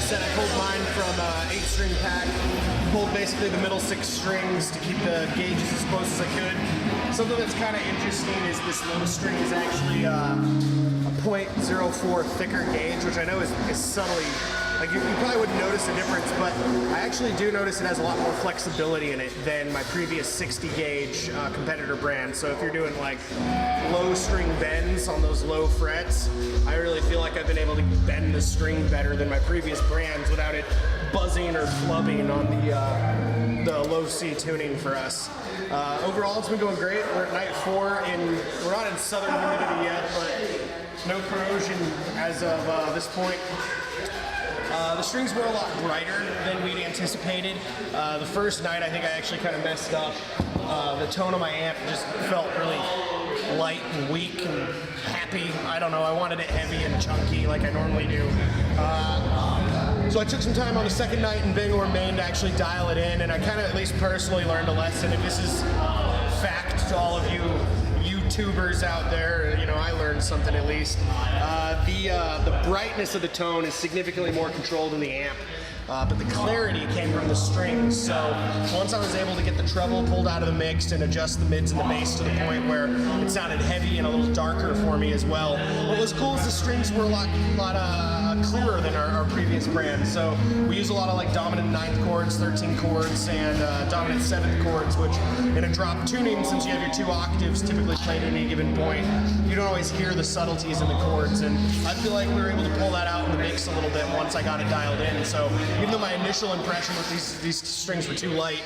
set. I pulled mine from 8-string pack. Pulled basically the middle 6 strings to keep the gauges as close as I could. Something that's kind of interesting is this low string is actually a .04 thicker gauge, which I know is subtly, like you probably wouldn't notice a difference, but I actually do notice it has a lot more flexibility in it than my previous 60 gauge competitor brand. So if you're doing like low string bends on those low frets, I really feel like I've been able to bend the string better than my previous brands without it buzzing or flubbing on the low C tuning for us. Overall, it's been going great. We're at night 4 we're not in southern humidity yet, but no corrosion as of this point. The strings were a lot brighter than we'd anticipated. The first night, I think I actually kind of messed up. The tone of my amp just felt really light and weak and happy. I don't know, I wanted it heavy and chunky like I normally do. So I took some time on the second night in Bangor, Maine to actually dial it in, and I kind of at least personally learned a lesson. If this is fact to all of you YouTubers out there, you know, I learned something at least. The brightness of the tone is significantly more controlled in the amp, but the clarity came from the strings. So once I was able to get the treble pulled out of the mix and adjust the mids and the bass to the point where it sounded heavy and a little darker for me as well. What was cool is the strings were a lot clearer than our previous brand. So we use a lot of like dominant 9th chords, 13 chords, and dominant 7th chords, which in a drop tuning, since you have your 2 octaves typically played at any given point, you don't always hear the subtleties in the chords. And I feel like we were able to pull that out in the mix a little bit once I got it dialed in. So even though my initial impression was these strings were too light,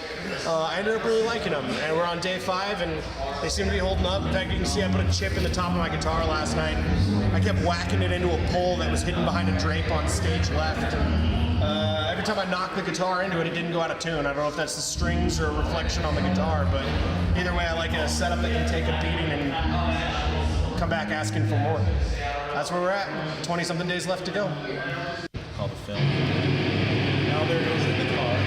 I ended up really liking them. And we're on day 5 and they seem to be holding up. In fact, you can see I put a chip in the top of my guitar last night. I kept whacking it into a pole that was hidden behind a drape on stage left. Every time I knocked the guitar into it, it didn't go out of tune. I don't know if that's the strings or a reflection on the guitar, but either way, I like a setup that can take a beating and come back asking for more. That's where we're at. 20-something days left to go. Call the film. Now there goes the guitar.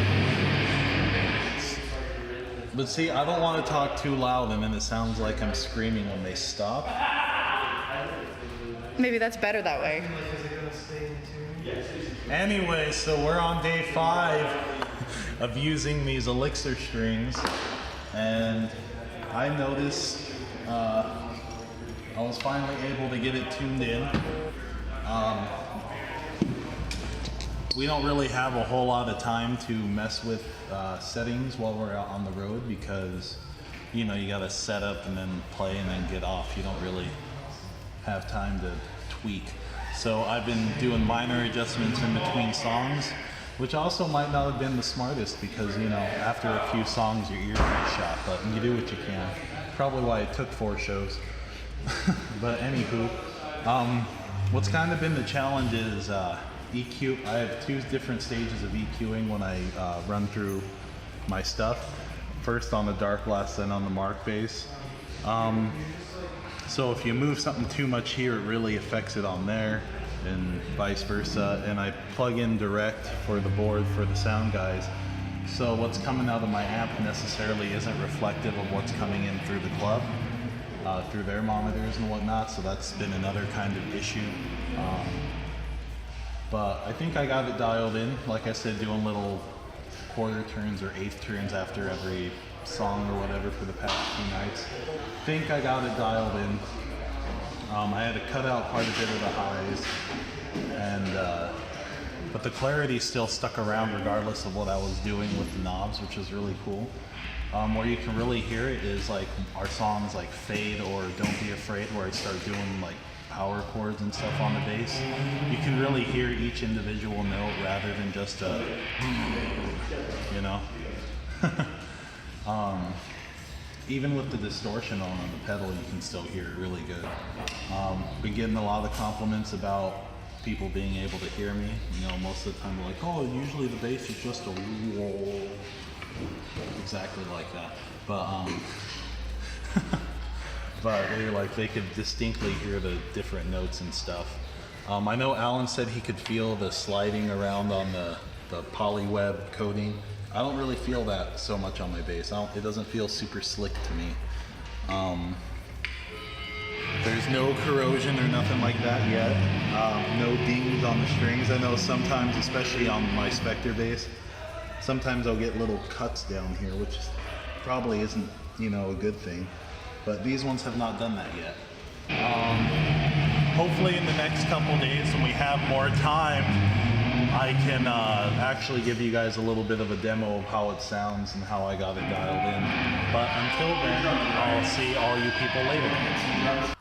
But see, I don't want to talk too loud and then it sounds like I'm screaming when they stop. Maybe that's better that way. Anyway, so we're on day 5 of using these Elixir strings, and I noticed I was finally able to get it tuned in. We don't really have a whole lot of time to mess with settings while we're out on the road because, you know, you gotta set up and then play and then get off. You don't really have time to tweak. So I've been doing minor adjustments in between songs, which also might not have been the smartest because, you know, after a few songs your ears get shot, but you do what you can. Probably why it took 4 shows. But anywho, what's kind of been the challenge is EQ. I have 2 different stages of EQing when I run through my stuff. First on the dark blast, then on the mark bass. So if you move something too much here, it really affects it on there, and vice versa. And I plug in direct for the board for the sound guys. So what's coming out of my amp necessarily isn't reflective of what's coming in through the club, through their monitors and whatnot. So that's been another kind of issue. But I think I got it dialed in. Like I said, doing little quarter turns or 1/8 turns after every song or whatever for the past few nights. Think I got it dialed in. I had to cut out quite a bit of the highs, and but the clarity still stuck around regardless of what I was doing with the knobs, which is really cool. Where you can really hear it is like our songs like Fade or Don't Be Afraid, where I start doing like power chords and stuff on the bass. You can really hear each individual note rather than just a, you know. Even with the distortion on the pedal, you can still hear it really good. Been getting a lot of compliments about people being able to hear me. You know, most of the time they're like, oh, usually the bass is just a whoa. Exactly like that. But but they're like, they could distinctly hear the different notes and stuff. I know Alan said he could feel the sliding around on the Polyweb coating. I don't really feel that so much on my bass. It doesn't feel super slick to me. There's no corrosion or nothing like that yet. No dings on the strings. I know sometimes, especially on my Spectre bass, sometimes I'll get little cuts down here, which probably isn't, you know, a good thing. But these ones have not done that yet. Hopefully in the next couple days when we have more time, I can actually give you guys a little bit of a demo of how it sounds and how I got it dialed in. But until then, I'll see all you people later.